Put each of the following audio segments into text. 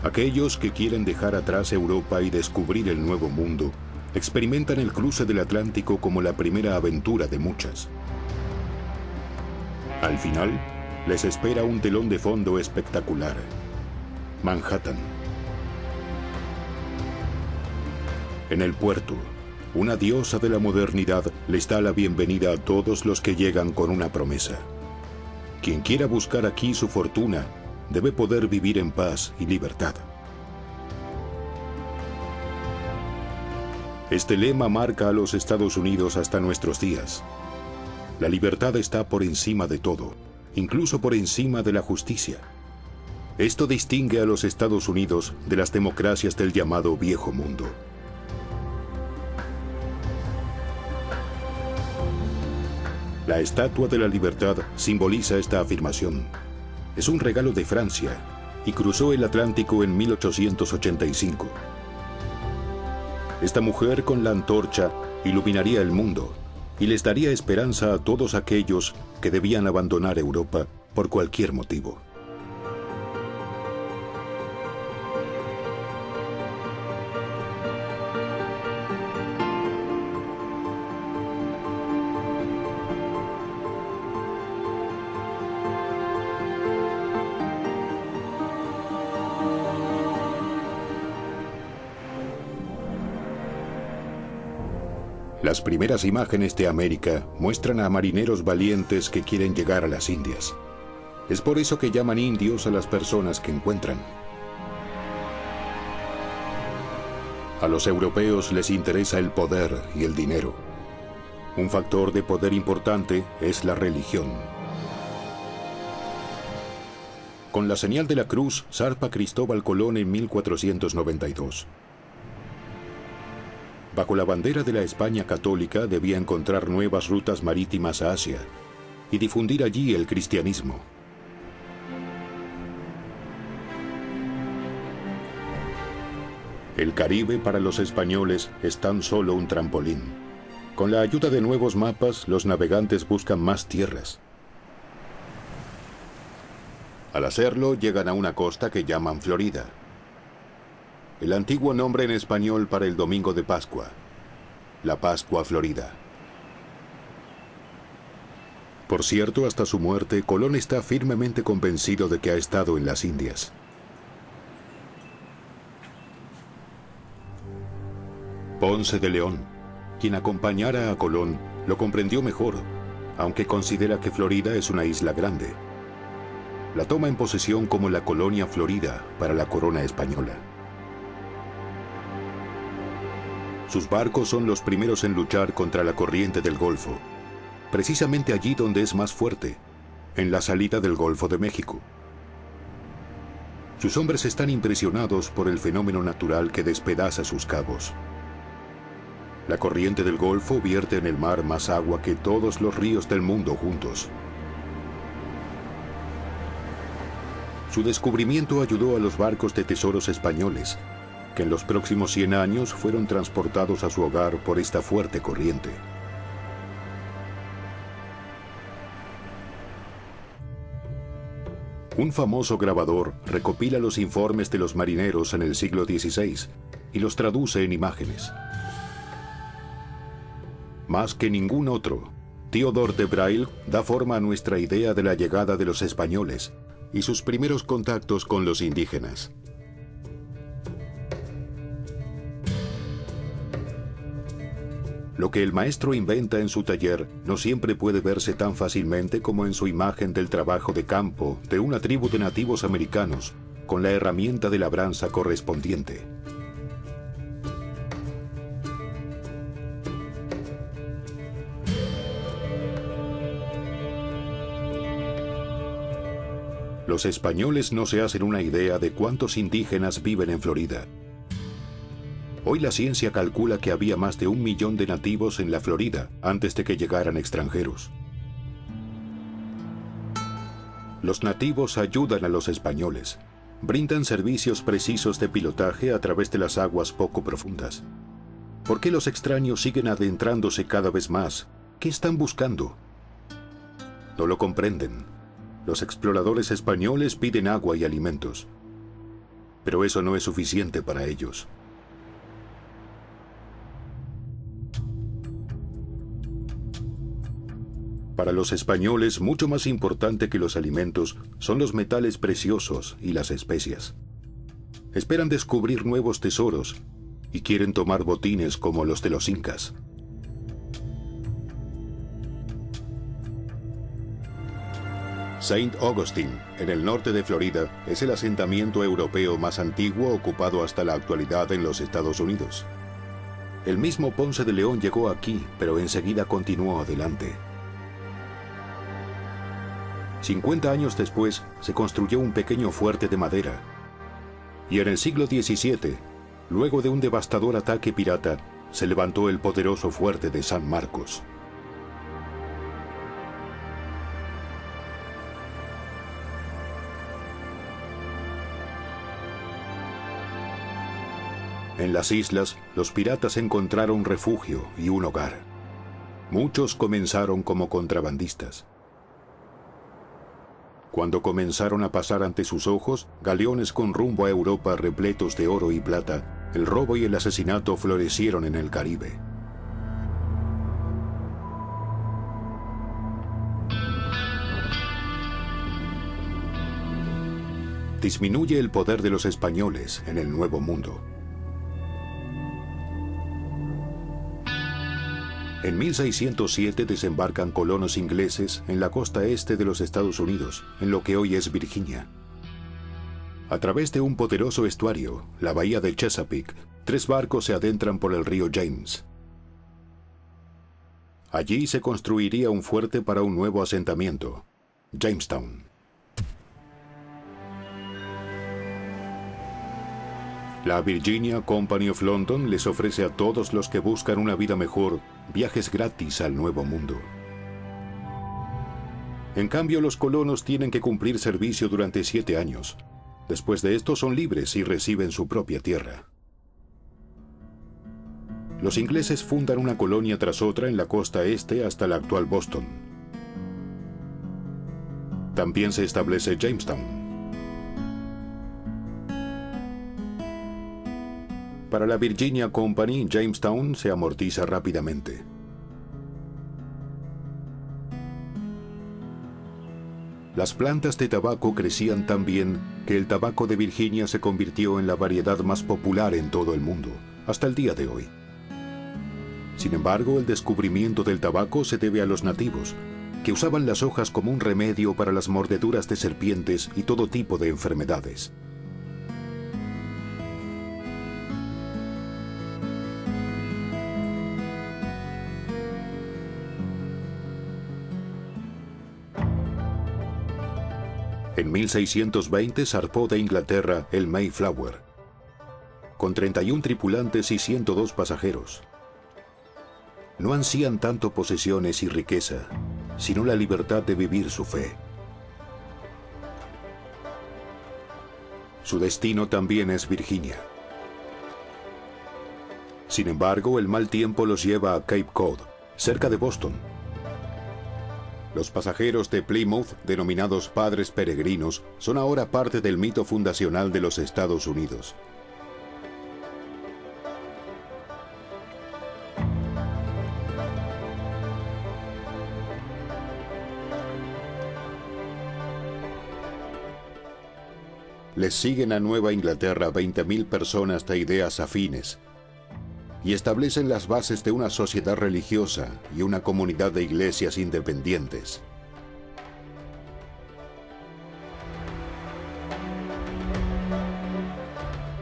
Aquellos que quieren dejar atrás Europa y descubrir el nuevo mundo, experimentan el cruce del Atlántico como la primera aventura de muchas. Al final, les espera un telón de fondo espectacular: Manhattan. En el puerto, una diosa de la modernidad les da la bienvenida a todos los que llegan con una promesa. Quien quiera buscar aquí su fortuna, debe poder vivir en paz y libertad. Este lema marca a los Estados Unidos hasta nuestros días. La libertad está por encima de todo, incluso por encima de la justicia. Esto distingue a los Estados Unidos de las democracias del llamado Viejo Mundo. La Estatua de la Libertad simboliza esta afirmación. Es un regalo de Francia y cruzó el Atlántico en 1885. Esta mujer con la antorcha iluminaría el mundo y les daría esperanza a todos aquellos que debían abandonar Europa por cualquier motivo. Las primeras imágenes de América muestran a marineros valientes que quieren llegar a las Indias. Es por eso que llaman indios a las personas que encuentran. A los europeos les interesa el poder y el dinero. Un factor de poder importante es la religión. Con la señal de la cruz zarpa Cristóbal Colón en 1492. Bajo la bandera de la España católica debía encontrar nuevas rutas marítimas a Asia y difundir allí el cristianismo. El Caribe para los españoles es tan solo un trampolín. Con la ayuda de nuevos mapas, los navegantes buscan más tierras. Al hacerlo, llegan a una costa que llaman Florida. El antiguo nombre en español para el domingo de Pascua, la Pascua Florida. Por cierto, hasta su muerte, Colón está firmemente convencido de que ha estado en las Indias. Ponce de León, quien acompañara a Colón, lo comprendió mejor, aunque considera que Florida es una isla grande. La toma en posesión como la colonia Florida para la corona española. Sus barcos son los primeros en luchar contra la corriente del Golfo, precisamente allí donde es más fuerte, en la salida del Golfo de México. Sus hombres están impresionados por el fenómeno natural que despedaza sus cabos. La corriente del Golfo vierte en el mar más agua que todos los ríos del mundo juntos. Su descubrimiento ayudó a los barcos de tesoros españoles, que en los próximos 100 años fueron transportados a su hogar por esta fuerte corriente. Un famoso grabador recopila los informes de los marineros en el siglo XVI y los traduce en imágenes. Más que ningún otro, Théodore de Braille da forma a nuestra idea de la llegada de los españoles y sus primeros contactos con los indígenas. Lo que el maestro inventa en su taller no siempre puede verse tan fácilmente como en su imagen del trabajo de campo de una tribu de nativos americanos con la herramienta de labranza correspondiente. Los españoles no se hacen una idea de cuántos indígenas viven en Florida. Hoy la ciencia calcula que había más de 1 millón de nativos en la Florida antes de que llegaran extranjeros. Los nativos ayudan a los españoles, brindan servicios precisos de pilotaje a través de las aguas poco profundas. ¿Por qué los extraños siguen adentrándose cada vez más? ¿Qué están buscando? No lo comprenden. Los exploradores españoles piden agua y alimentos. Pero eso no es suficiente para ellos. Para los españoles, mucho más importante que los alimentos son los metales preciosos y las especias. Esperan descubrir nuevos tesoros y quieren tomar botines como los de los incas. Saint Augustine, en el norte de Florida, es el asentamiento europeo más antiguo ocupado hasta la actualidad en los Estados Unidos. El mismo Ponce de León llegó aquí, pero enseguida continuó adelante. 50 años después, se construyó un pequeño fuerte de madera. Y en el siglo XVII, luego de un devastador ataque pirata, se levantó el poderoso fuerte de San Marcos. En las islas, los piratas encontraron refugio y un hogar. Muchos comenzaron como contrabandistas. Cuando comenzaron a pasar ante sus ojos galeones con rumbo a Europa repletos de oro y plata, el robo y el asesinato florecieron en el Caribe. Disminuye el poder de los españoles en el Nuevo Mundo. En 1607 desembarcan colonos ingleses en la costa este de los Estados Unidos, en lo que hoy es Virginia. A través de un poderoso estuario, la bahía de Chesapeake, 3 barcos se adentran por el río James. Allí se construiría un fuerte para un nuevo asentamiento, Jamestown. La Virginia Company of London les ofrece a todos los que buscan una vida mejor viajes gratis al Nuevo Mundo. En cambio, los colonos tienen que cumplir servicio durante 7 años. Después de esto son libres y reciben su propia tierra. Los ingleses fundan una colonia tras otra en la costa este hasta la actual Boston. También se establece Jamestown. Para la Virginia Company, Jamestown se amortiza rápidamente. Las plantas de tabaco crecían tan bien que el tabaco de Virginia se convirtió en la variedad más popular en todo el mundo, hasta el día de hoy. Sin embargo, el descubrimiento del tabaco se debe a los nativos, que usaban las hojas como un remedio para las mordeduras de serpientes y todo tipo de enfermedades. En 1620 zarpó de Inglaterra el Mayflower, con 31 tripulantes y 102 pasajeros. No ansían tanto posesiones y riqueza, sino la libertad de vivir su fe. Su destino también es Virginia. Sin embargo, el mal tiempo los lleva a Cape Cod, cerca de Boston. Los pasajeros de Plymouth, denominados padres peregrinos, son ahora parte del mito fundacional de los Estados Unidos. Les siguen a Nueva Inglaterra 20.000 personas de ideas afines y establecen las bases de una sociedad religiosa y una comunidad de iglesias independientes.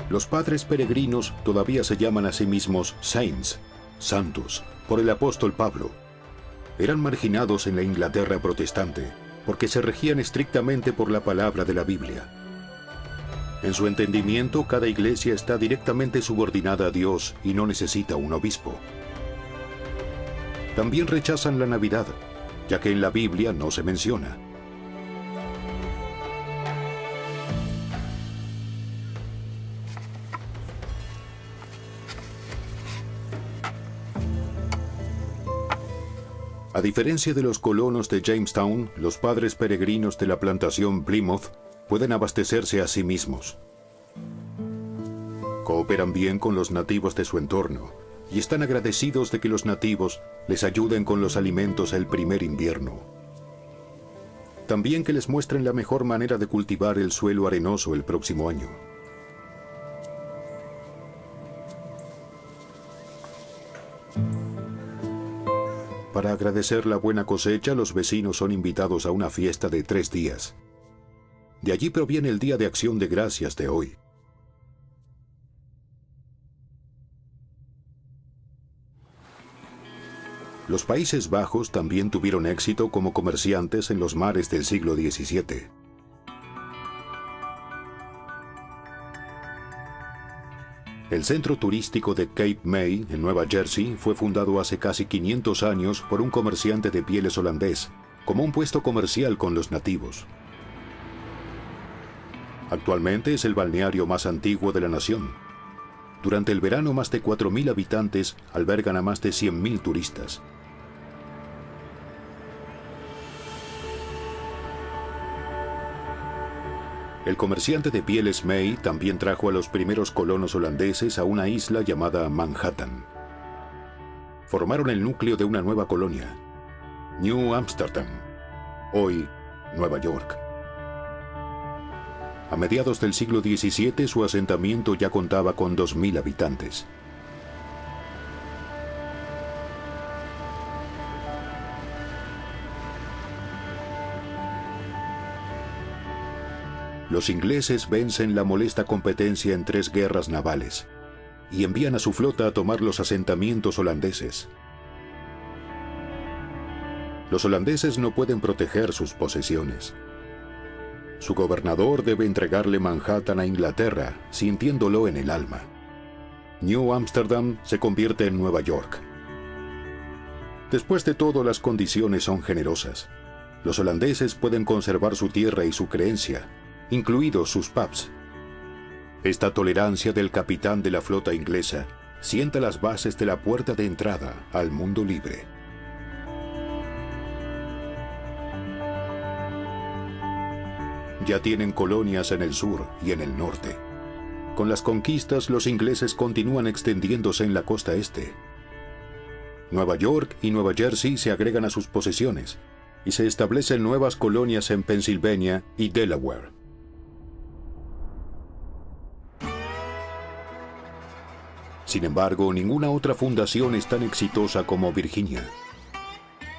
Los padres peregrinos todavía se llaman a sí mismos Saints, santos, por el apóstol Pablo. Eran marginados en la Inglaterra protestante porque se regían estrictamente por la palabra de la Biblia. En su entendimiento, cada iglesia está directamente subordinada a Dios y no necesita un obispo. También rechazan la Navidad, ya que en la Biblia no se menciona. A diferencia de los colonos de Jamestown, los padres peregrinos de la plantación Plymouth pueden abastecerse a sí mismos. Cooperan bien con los nativos de su entorno y están agradecidos de que los nativos les ayuden con los alimentos el primer invierno. También que les muestren la mejor manera de cultivar el suelo arenoso el próximo año. Para agradecer la buena cosecha, los vecinos son invitados a una fiesta de 3 días. De allí proviene el Día de Acción de Gracias de hoy. Los Países Bajos también tuvieron éxito como comerciantes en los mares del siglo XVII. El centro turístico de Cape May, en Nueva Jersey, fue fundado hace casi 500 años por un comerciante de pieles holandés, como un puesto comercial con los nativos. Actualmente es el balneario más antiguo de la nación. Durante el verano, más de 4.000 habitantes albergan a más de 100.000 turistas. El comerciante de pieles May también trajo a los primeros colonos holandeses a una isla llamada Manhattan. Formaron el núcleo de una nueva colonia, New Amsterdam, hoy Nueva York. A mediados del siglo XVII su asentamiento ya contaba con 2.000 habitantes. Los ingleses vencen la molesta competencia en 3 guerras navales y envían a su flota a tomar los asentamientos holandeses. Los holandeses no pueden proteger sus posesiones. Su gobernador debe entregarle Manhattan a Inglaterra, sintiéndolo en el alma. New Amsterdam se convierte en Nueva York. Después de todo, las condiciones son generosas. Los holandeses pueden conservar su tierra y su creencia, incluidos sus pubs. Esta tolerancia del capitán de la flota inglesa sienta las bases de la puerta de entrada al mundo libre. Ya tienen colonias en el sur y en el norte. Con las conquistas, los ingleses continúan extendiéndose en la costa este. Nueva York y Nueva Jersey se agregan a sus posesiones y se establecen nuevas colonias en Pensilvania y Delaware. Sin embargo, ninguna otra fundación es tan exitosa como Virginia.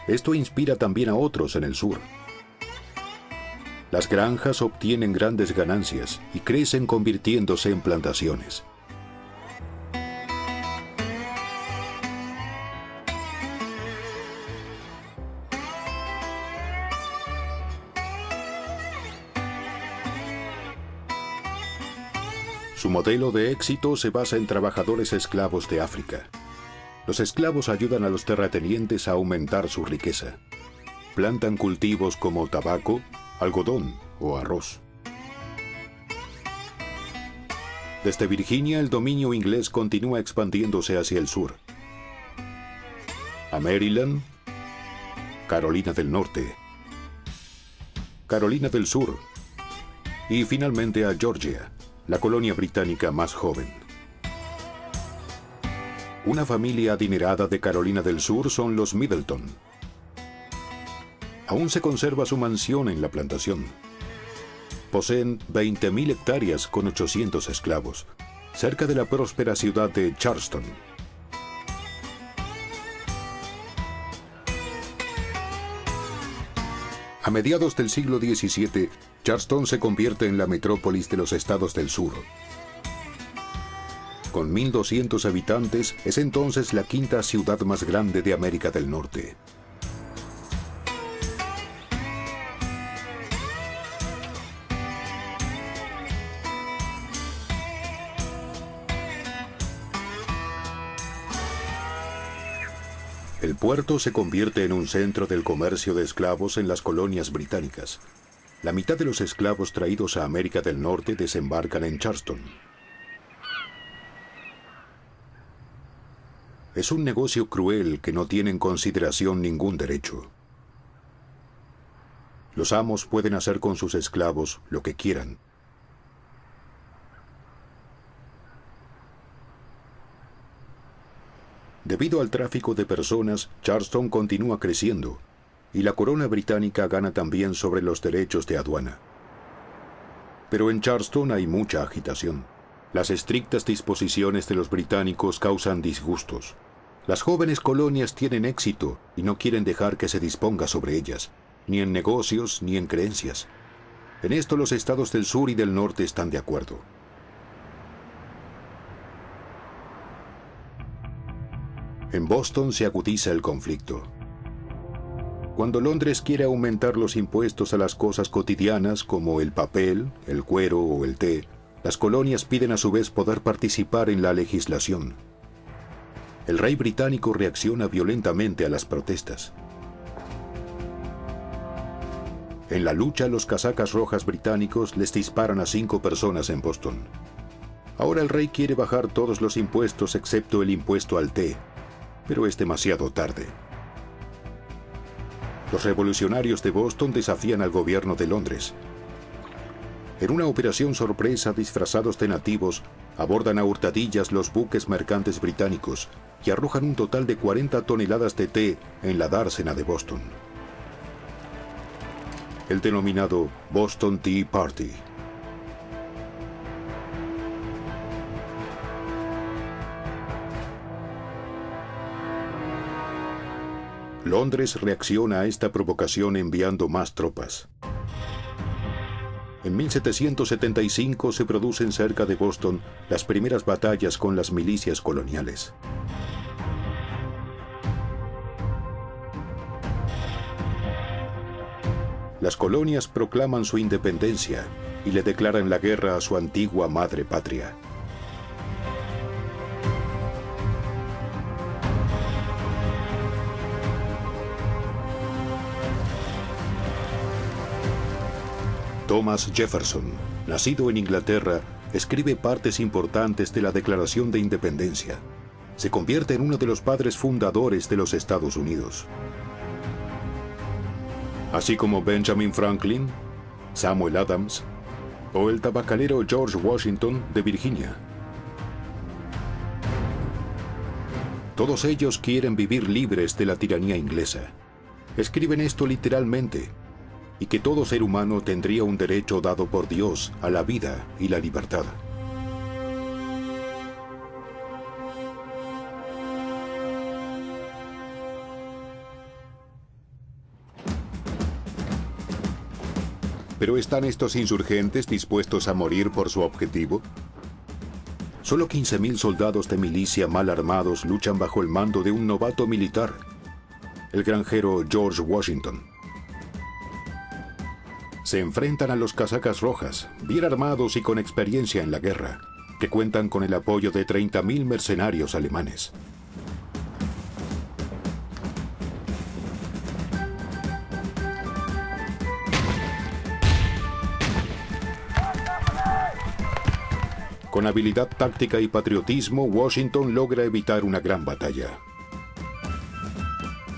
Esto inspira también a otros en el sur. Las granjas obtienen grandes ganancias y crecen convirtiéndose en plantaciones. Su modelo de éxito se basa en trabajadores esclavos de África. Los esclavos ayudan a los terratenientes a aumentar su riqueza. Plantan cultivos como tabaco, algodón o arroz. Desde Virginia, el dominio inglés continúa expandiéndose hacia el sur. A Maryland, Carolina del Norte, Carolina del Sur y finalmente a Georgia, la colonia británica más joven. Una familia adinerada de Carolina del Sur son los Middleton. Aún se conserva su mansión en la plantación. Poseen 20.000 hectáreas con 800 esclavos, cerca de la próspera ciudad de Charleston. A mediados del siglo XVII, Charleston se convierte en la metrópolis de los estados del sur. Con 1.200 habitantes, es entonces la quinta ciudad más grande de América del Norte. El puerto se convierte en un centro del comercio de esclavos en las colonias británicas. La mitad de los esclavos traídos a América del Norte desembarcan en Charleston. Es un negocio cruel que no tiene en consideración ningún derecho. Los amos pueden hacer con sus esclavos lo que quieran. Debido al tráfico de personas, Charleston continúa creciendo, y la corona británica gana también sobre los derechos de aduana. Pero en Charleston hay mucha agitación. Las estrictas disposiciones de los británicos causan disgustos. Las jóvenes colonias tienen éxito y no quieren dejar que se disponga sobre ellas, ni en negocios ni en creencias. En esto los estados del sur y del norte están de acuerdo. En Boston se agudiza el conflicto. Cuando Londres quiere aumentar los impuestos a las cosas cotidianas como el papel, el cuero o el té, las colonias piden a su vez poder participar en la legislación. El rey británico reacciona violentamente a las protestas. En la lucha, los casacas rojas británicos les disparan a 5 personas en Boston. Ahora el rey quiere bajar todos los impuestos excepto el impuesto al té, pero es demasiado tarde. Los revolucionarios de Boston desafían al gobierno de Londres. En una operación sorpresa, disfrazados de nativos, abordan a hurtadillas los buques mercantes británicos y arrojan un total de 40 toneladas de té en la dársena de Boston. El denominado Boston Tea Party. Londres reacciona a esta provocación enviando más tropas. En 1775 se producen cerca de Boston las primeras batallas con las milicias coloniales. Las colonias proclaman su independencia y le declaran la guerra a su antigua madre patria. Thomas Jefferson, nacido en Inglaterra, escribe partes importantes de la Declaración de Independencia. Se convierte en uno de los padres fundadores de los Estados Unidos. Así como Benjamin Franklin, Samuel Adams o el tabacalero George Washington de Virginia. Todos ellos quieren vivir libres de la tiranía inglesa. Escriben esto literalmente, y que todo ser humano tendría un derecho dado por Dios a la vida y la libertad. ¿Pero están estos insurgentes dispuestos a morir por su objetivo? Solo 15.000 soldados de milicia mal armados luchan bajo el mando de un novato militar, el granjero George Washington. Se enfrentan a los casacas rojas, bien armados y con experiencia en la guerra, que cuentan con el apoyo de 30.000 mercenarios alemanes. Con habilidad táctica y patriotismo, Washington logra evitar una gran batalla.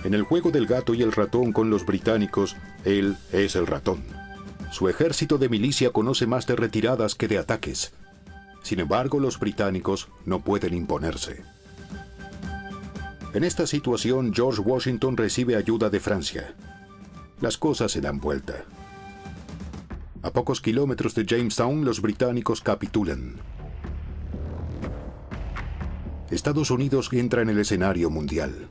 En el juego del gato y el ratón con los británicos, él es el ratón. Su ejército de milicia conoce más de retiradas que de ataques. Sin embargo, los británicos no pueden imponerse. En esta situación, George Washington recibe ayuda de Francia. Las cosas se dan vuelta. A pocos kilómetros de Jamestown, los británicos capitulan. Estados Unidos entra en el escenario mundial.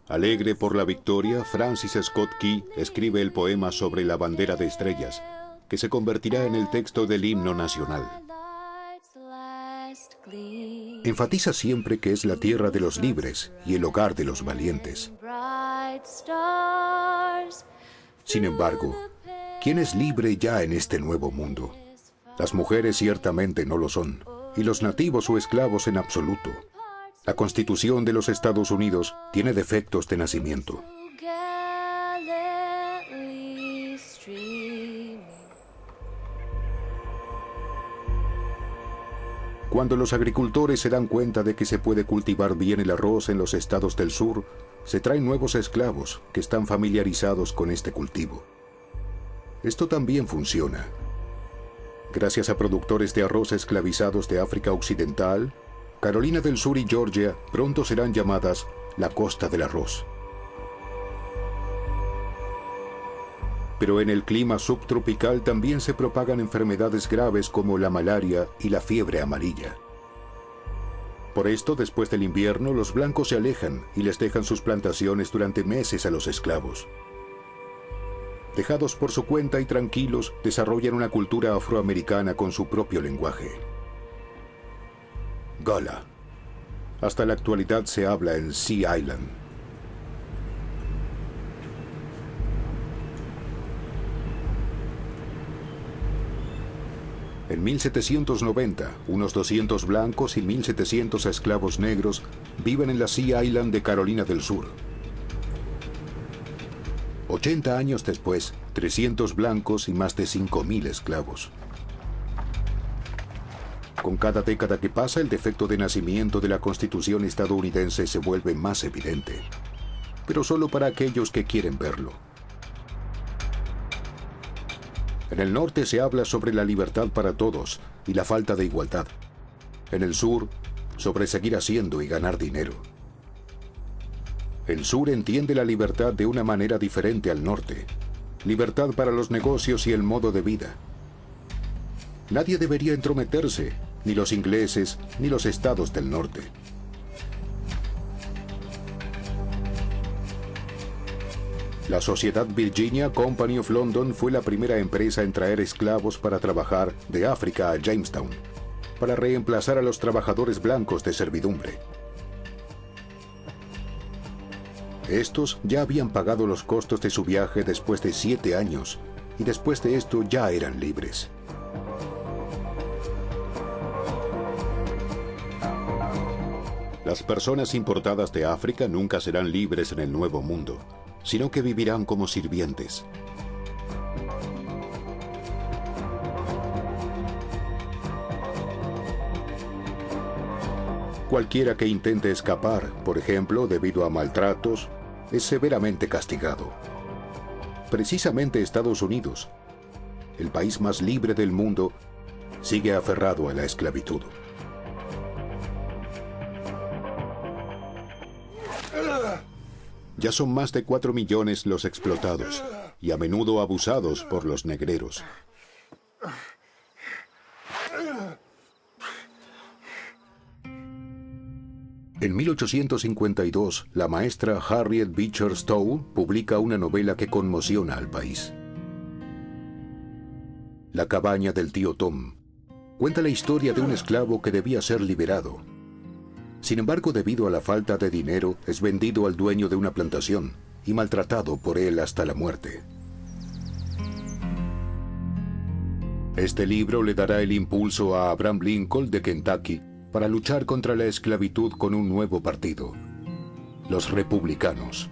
Alegre por la victoria, Francis Scott Key escribe el poema sobre la bandera de estrellas, que se convertirá en el texto del himno nacional. Enfatiza siempre que es la tierra de los libres y el hogar de los valientes. Sin embargo, ¿quién es libre ya en este nuevo mundo? Las mujeres ciertamente no lo son, y los nativos o esclavos en absoluto. La Constitución de los Estados Unidos tiene defectos de nacimiento. Cuando los agricultores se dan cuenta de que se puede cultivar bien el arroz en los estados del sur, se traen nuevos esclavos que están familiarizados con este cultivo. Esto también funciona. Gracias a productores de arroz esclavizados de África Occidental, Carolina del Sur y Georgia pronto serán llamadas la costa del arroz. Pero en el clima subtropical también se propagan enfermedades graves como la malaria y la fiebre amarilla. Por esto, después del invierno, los blancos se alejan y les dejan sus plantaciones durante meses a los esclavos. Dejados por su cuenta y tranquilos, desarrollan una cultura afroamericana con su propio lenguaje. Gala. Hasta la actualidad se habla en Sea Island. En 1790, unos 200 blancos y 1.700 esclavos negros viven en la Sea Island de Carolina del Sur. 80 años después, 300 blancos y más de 5.000 esclavos. Con cada década que pasa, el defecto de nacimiento de la Constitución estadounidense se vuelve más evidente, pero solo para aquellos que quieren verlo. En el norte se habla sobre la libertad para todos y la falta de igualdad. En el sur, sobre seguir haciendo y ganar dinero. El sur entiende la libertad de una manera diferente al norte. Libertad para los negocios y el modo de vida. Nadie debería entrometerse, ni los ingleses, ni los estados del norte. La Sociedad Virginia Company of London fue la primera empresa en traer esclavos para trabajar de África a Jamestown, para reemplazar a los trabajadores blancos de servidumbre. Estos ya habían pagado los costos de su viaje después de 7 años, y después de esto ya eran libres. Las personas importadas de África nunca serán libres en el Nuevo Mundo, sino que vivirán como sirvientes. Cualquiera que intente escapar, por ejemplo, debido a maltratos, es severamente castigado. Precisamente Estados Unidos, el país más libre del mundo, sigue aferrado a la esclavitud. Ya son más de 4 millones los explotados y a menudo abusados por los negreros. En 1852, la maestra Harriet Beecher Stowe publica una novela que conmociona al país. La cabaña del tío Tom cuenta la historia de un esclavo que debía ser liberado. Sin embargo, debido a la falta de dinero, es vendido al dueño de una plantación y maltratado por él hasta la muerte. Este libro le dará el impulso a Abraham Lincoln de Kentucky para luchar contra la esclavitud con un nuevo partido, los republicanos.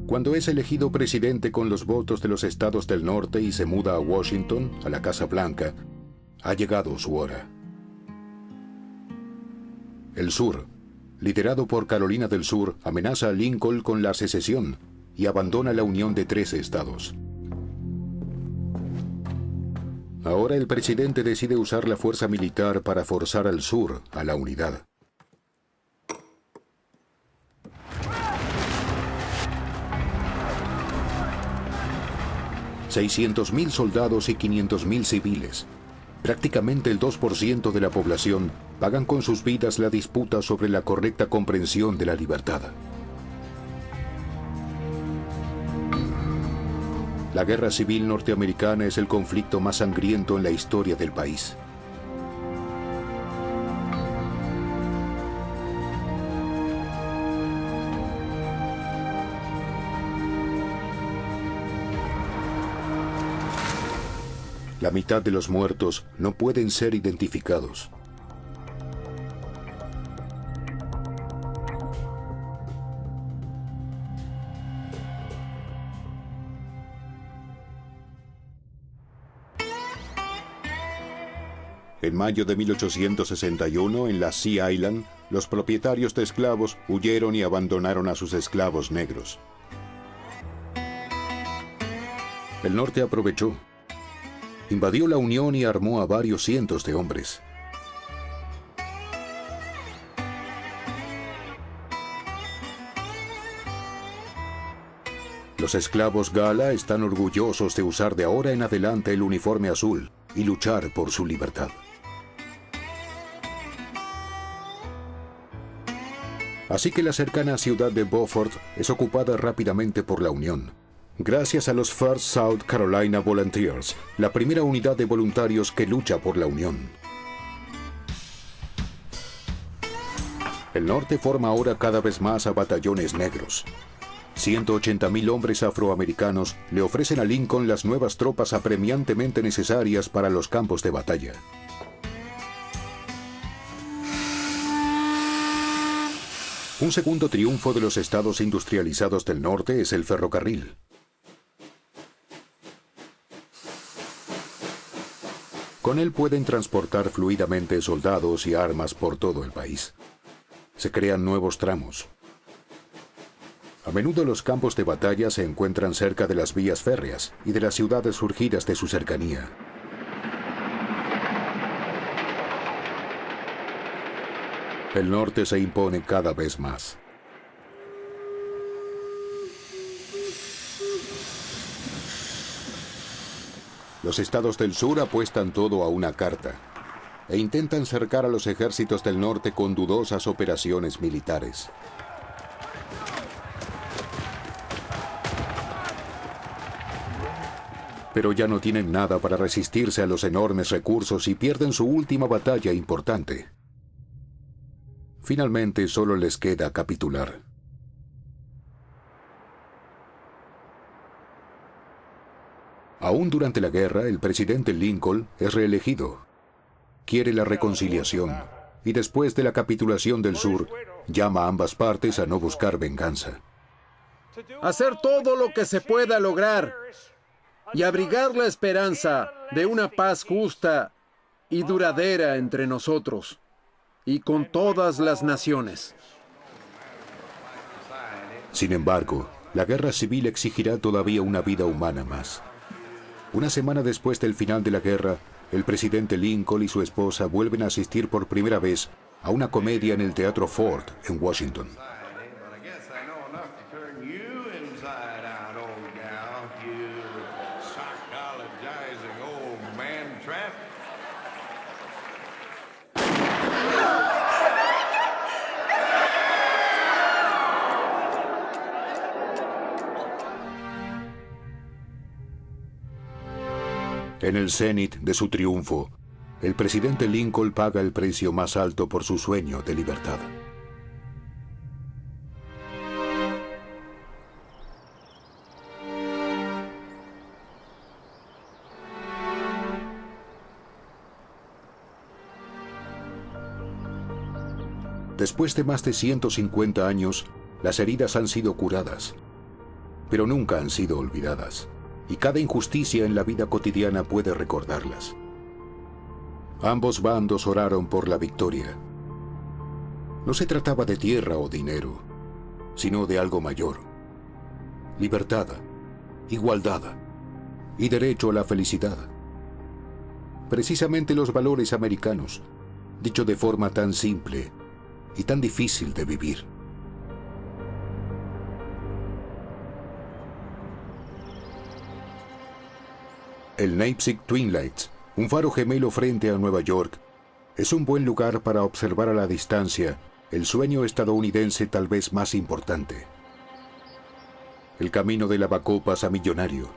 Cuando es elegido presidente con los votos de los estados del norte y se muda a Washington, a la Casa Blanca, ha llegado su hora. El sur, liderado por Carolina del Sur, amenaza a Lincoln con la secesión y abandona la unión de 13 estados. Ahora el presidente decide usar la fuerza militar para forzar al sur a la unidad. $600,000 soldados y 500,000 civiles, prácticamente el 2% de la población, pagan con sus vidas la disputa sobre la correcta comprensión de la libertad. La Guerra Civil Norteamericana es el conflicto más sangriento en la historia del país. La mitad de los muertos no pueden ser identificados. En mayo de 1861, en la Sea Island, los propietarios de esclavos huyeron y abandonaron a sus esclavos negros. El norte aprovechó. Invadió la Unión y armó a varios cientos de hombres. Los esclavos Gala están orgullosos de usar de ahora en adelante el uniforme azul y luchar por su libertad. Así que la cercana ciudad de Beaufort es ocupada rápidamente por la Unión. Gracias a los First South Carolina Volunteers, la primera unidad de voluntarios que lucha por la Unión. El norte forma ahora cada vez más a batallones negros. 180,000 hombres afroamericanos le ofrecen a Lincoln las nuevas tropas apremiantemente necesarias para los campos de batalla. Un segundo triunfo de los estados industrializados del norte es el ferrocarril. Con él pueden transportar fluidamente soldados y armas por todo el país. Se crean nuevos tramos. A menudo los campos de batalla se encuentran cerca de las vías férreas y de las ciudades surgidas de su cercanía. El norte se impone cada vez más. Los estados del sur apuestan todo a una carta e intentan cercar a los ejércitos del norte con dudosas operaciones militares. Pero ya no tienen nada para resistirse a los enormes recursos y pierden su última batalla importante. Finalmente solo les queda capitular. Aún durante la guerra, el presidente Lincoln es reelegido. Quiere la reconciliación y después de la capitulación del sur, llama a ambas partes a no buscar venganza. Hacer todo lo que se pueda lograr y abrigar la esperanza de una paz justa y duradera entre nosotros y con todas las naciones. Sin embargo, la guerra civil exigirá todavía una vida humana más. Una semana después del final de la guerra, el presidente Lincoln y su esposa vuelven a asistir por primera vez a una comedia en el Teatro Ford en Washington. En el cenit de su triunfo, el presidente Lincoln paga el precio más alto por su sueño de libertad. Después de más de 150 años, las heridas han sido curadas, pero nunca han sido olvidadas. Y cada injusticia en la vida cotidiana puede recordarlas. Ambos bandos oraron por la victoria. No se trataba de tierra o dinero, sino de algo mayor. Libertad, igualdad y derecho a la felicidad. Precisamente los valores americanos, dicho de forma tan simple y tan difícil de vivir. El Napesague Twin Lights, un faro gemelo frente a Nueva York, es un buen lugar para observar a la distancia el sueño estadounidense tal vez más importante. El camino de lavacopas a millonario.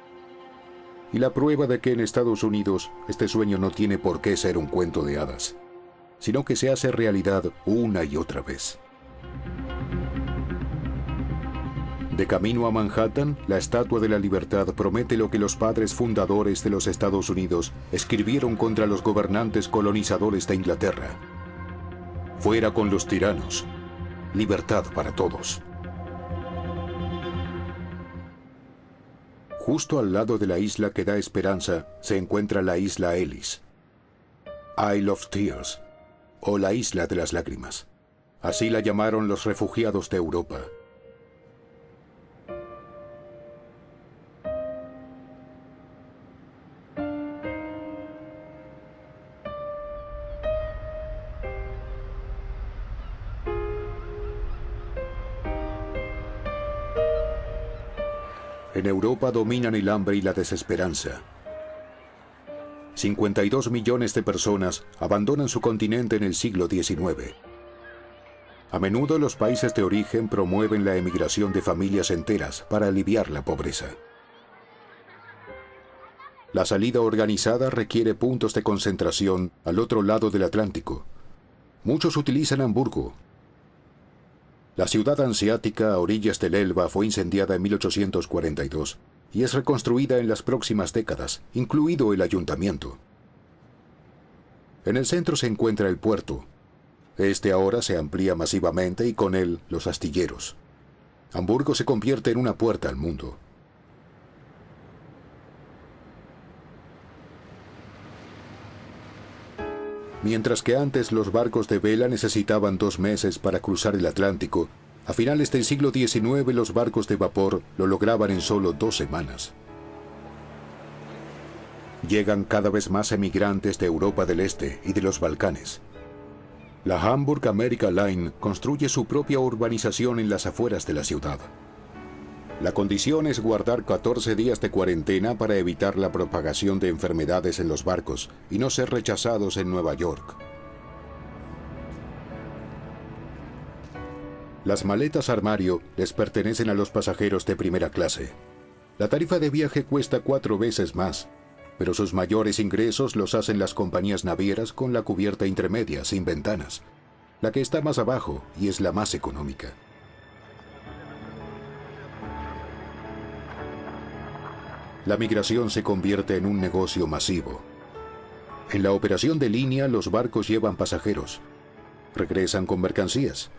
Y la prueba de que en Estados Unidos este sueño no tiene por qué ser un cuento de hadas, sino que se hace realidad una y otra vez. De camino a Manhattan, la Estatua de la Libertad promete lo que los padres fundadores de los Estados Unidos escribieron contra los gobernantes colonizadores de Inglaterra. Fuera con los tiranos, libertad para todos. Justo al lado de la isla que da esperanza se encuentra la isla Ellis. Isle of Tears, o la Isla de las Lágrimas. Así la llamaron los refugiados de Europa. En Europa dominan el hambre y la desesperanza. 52 millones de personas abandonan su continente en el siglo XIX. A menudo los países de origen promueven la emigración de familias enteras para aliviar la pobreza. La salida organizada requiere puntos de concentración al otro lado del Atlántico. Muchos utilizan Hamburgo. La ciudad hanseática a orillas del Elba fue incendiada en 1842 y es reconstruida en las próximas décadas, incluido el ayuntamiento. En el centro se encuentra el puerto. Este ahora se amplía masivamente y con él los astilleros. Hamburgo se convierte en una puerta al mundo. Mientras que antes los barcos de vela necesitaban 2 meses para cruzar el Atlántico, a finales del siglo XIX los barcos de vapor lo lograban en solo 2 semanas. Llegan cada vez más emigrantes de Europa del Este y de los Balcanes. La Hamburg America Line construye su propia urbanización en las afueras de la ciudad. La condición es guardar 14 días de cuarentena para evitar la propagación de enfermedades en los barcos y no ser rechazados en Nueva York. Las maletas armario les pertenecen a los pasajeros de primera clase. La tarifa de viaje cuesta 4 veces más, pero sus mayores ingresos los hacen las compañías navieras con la cubierta intermedia sin ventanas, la que está más abajo y es la más económica. La migración se convierte en un negocio masivo. En la operación de línea, los barcos llevan pasajeros. Regresan con mercancías.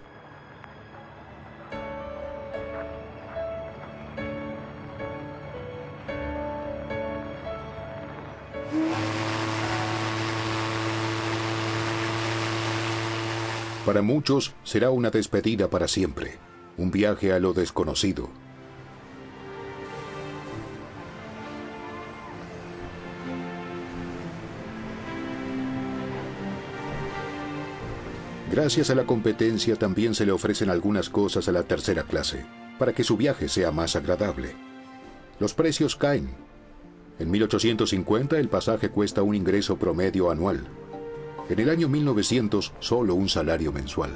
Para muchos será una despedida para siempre, un viaje a lo desconocido. Gracias a la competencia también se le ofrecen algunas cosas a la tercera clase, para que su viaje sea más agradable. Los precios caen. En 1850 el pasaje cuesta un ingreso promedio anual. En el año 1900 solo un salario mensual.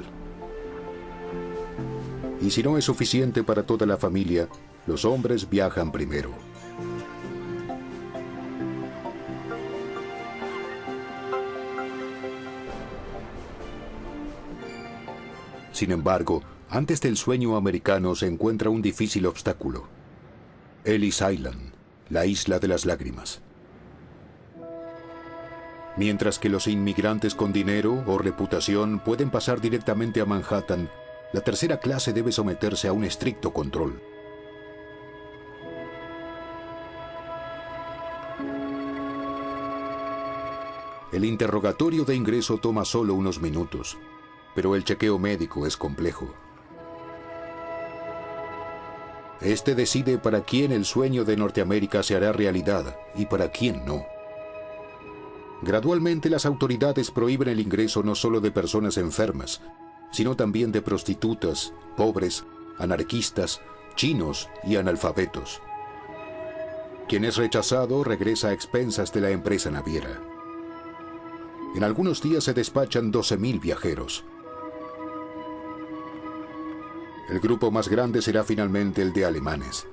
Y si no es suficiente para toda la familia, los hombres viajan primero. Sin embargo, antes del sueño americano se encuentra un difícil obstáculo. Ellis Island, la isla de las lágrimas. Mientras que los inmigrantes con dinero o reputación pueden pasar directamente a Manhattan, la tercera clase debe someterse a un estricto control. El interrogatorio de ingreso toma solo unos minutos, pero el chequeo médico es complejo. Este decide para quién el sueño de Norteamérica se hará realidad y para quién no. Gradualmente las autoridades prohíben el ingreso no solo de personas enfermas, sino también de prostitutas, pobres, anarquistas, chinos y analfabetos. Quien es rechazado regresa a expensas de la empresa naviera. En algunos días se despachan 12.000 viajeros. El grupo más grande será finalmente el de alemanes,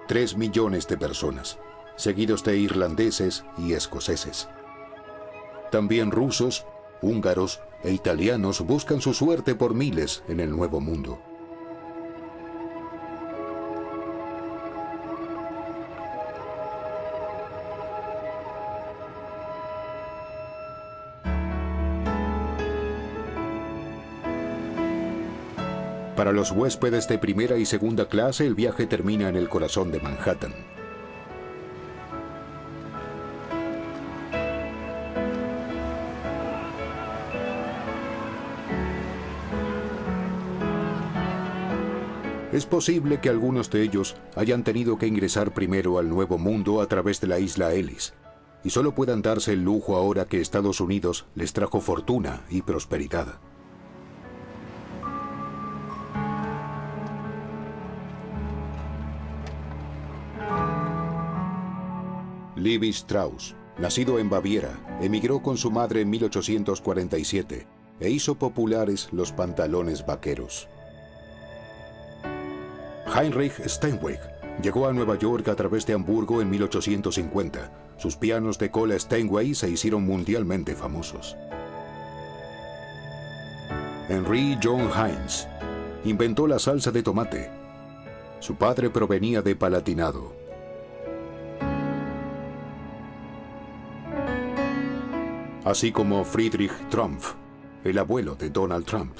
3 millones de personas, seguidos de irlandeses y escoceses. También rusos, húngaros e italianos buscan su suerte por miles en el Nuevo Mundo. Para los huéspedes de primera y segunda clase, el viaje termina en el corazón de Manhattan. Es posible que algunos de ellos hayan tenido que ingresar primero al Nuevo Mundo a través de la isla Ellis, y solo puedan darse el lujo ahora que Estados Unidos les trajo fortuna y prosperidad. Levi Strauss, nacido en Baviera, emigró con su madre en 1847 e hizo populares los pantalones vaqueros. Heinrich Steinweg llegó a Nueva York a través de Hamburgo en 1850. Sus pianos de cola Steinway se hicieron mundialmente famosos. Henry John Heinz inventó la salsa de tomate. Su padre provenía de Palatinado. Así como Friedrich Trump, el abuelo de Donald Trump.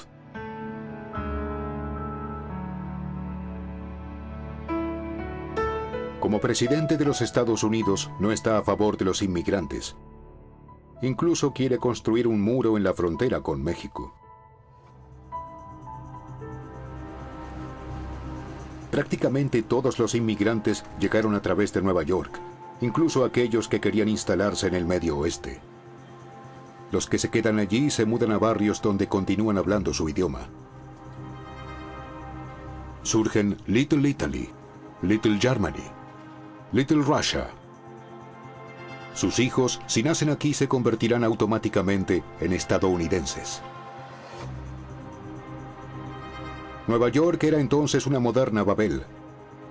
Como presidente de los Estados Unidos, no está a favor de los inmigrantes. Incluso quiere construir un muro en la frontera con México. Prácticamente todos los inmigrantes llegaron a través de Nueva York, incluso aquellos que querían instalarse en el Medio Oeste. Los que se quedan allí se mudan a barrios donde continúan hablando su idioma. Surgen Little Italy, Little Germany, Little Russia. Sus hijos, si nacen aquí, se convertirán automáticamente en estadounidenses. Nueva York era entonces una moderna Babel,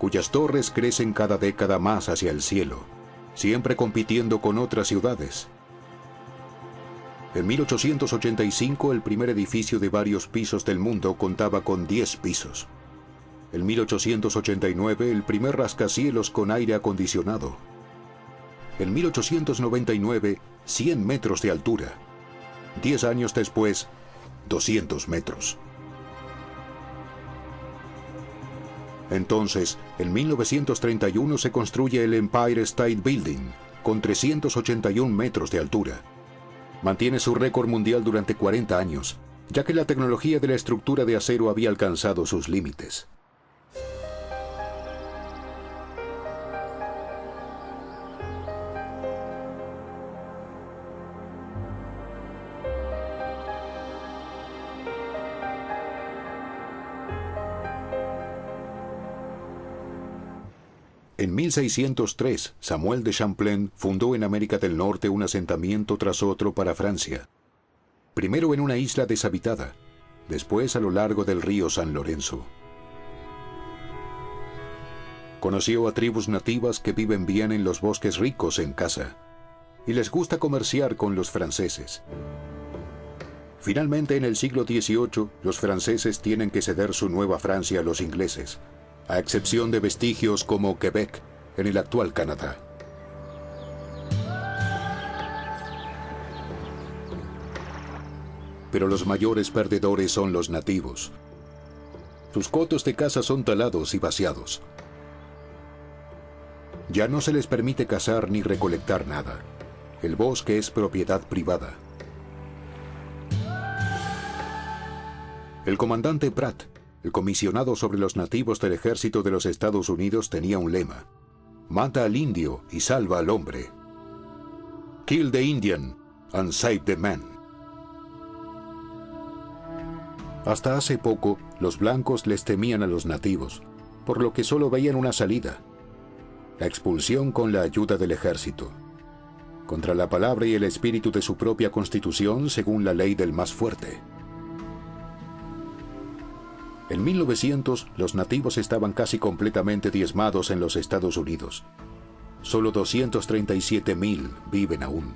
cuyas torres crecen cada década más hacia el cielo, siempre compitiendo con otras ciudades. En 1885, el primer edificio de varios pisos del mundo contaba con 10 pisos. En 1889, el primer rascacielos con aire acondicionado. En 1899, 100 metros de altura. 10 años después, 200 metros. Entonces, en 1931 se construye el Empire State Building, con 381 metros de altura. Mantiene su récord mundial durante 40 años, ya que la tecnología de la estructura de acero había alcanzado sus límites. En 1603, Samuel de Champlain fundó en América del Norte un asentamiento tras otro para Francia. Primero en una isla deshabitada, después a lo largo del río San Lorenzo. Conoció a tribus nativas que viven bien en los bosques ricos en caza, y les gusta comerciar con los franceses. Finalmente, en el siglo XVIII, los franceses tienen que ceder su Nueva Francia a los ingleses, a excepción de vestigios como Quebec, en el actual Canadá. Pero los mayores perdedores son los nativos. Sus cotos de caza son talados y vaciados. Ya no se les permite cazar ni recolectar nada. El bosque es propiedad privada. El comandante Pratt, el comisionado sobre los nativos del ejército de los Estados Unidos, tenía un lema: mata al indio y salva al hombre. Kill the Indian and save the man. Hasta hace poco, los blancos les temían a los nativos, por lo que solo veían una salida: la expulsión con la ayuda del ejército, contra la palabra y el espíritu de su propia constitución, según la ley del más fuerte. En 1900, los nativos estaban casi completamente diezmados en los Estados Unidos. Solo 237,000 viven aún.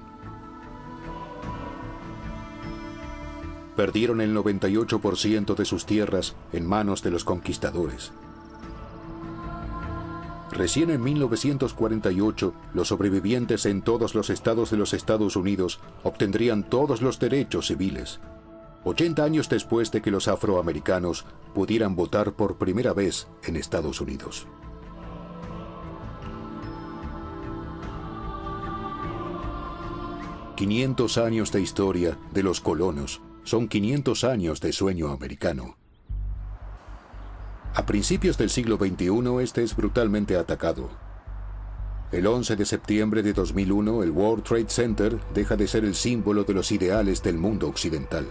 Perdieron el 98% de sus tierras en manos de los conquistadores. Recién en 1948, los sobrevivientes en todos los estados de los Estados Unidos obtendrían todos los derechos civiles, 80 años después de que los afroamericanos pudieran votar por primera vez en Estados Unidos. «500 años de historia de los colonos son 500 años de sueño americano». A principios del siglo XXI, este es brutalmente atacado. El 11 de septiembre de 2001, el World Trade Center deja de ser el símbolo de los ideales del mundo occidental.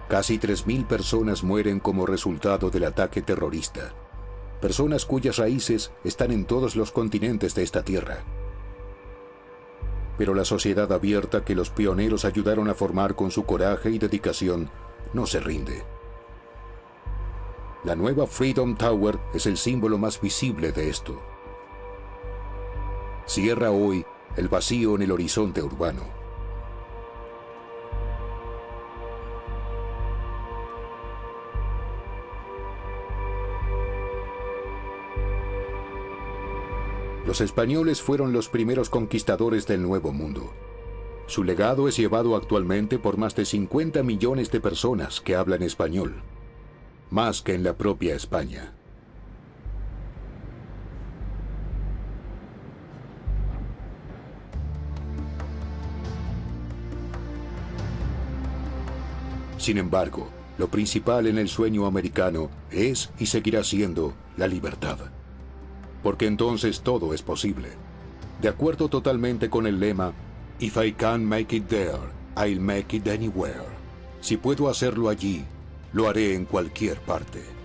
Casi 3.000 personas mueren como resultado del ataque terrorista. Personas cuyas raíces están en todos los continentes de esta tierra. Pero la sociedad abierta que los pioneros ayudaron a formar con su coraje y dedicación no se rinde. La nueva Freedom Tower es el símbolo más visible de esto. Cierra hoy el vacío en el horizonte urbano. Los españoles fueron los primeros conquistadores del Nuevo Mundo. Su legado es llevado actualmente por más de 50 millones de personas que hablan español, más que en la propia España. Sin embargo, lo principal en el sueño americano es y seguirá siendo la libertad. Porque entonces todo es posible. De acuerdo totalmente con el lema If I can't make it there, I'll make it anywhere. Si puedo hacerlo allí, lo haré en cualquier parte.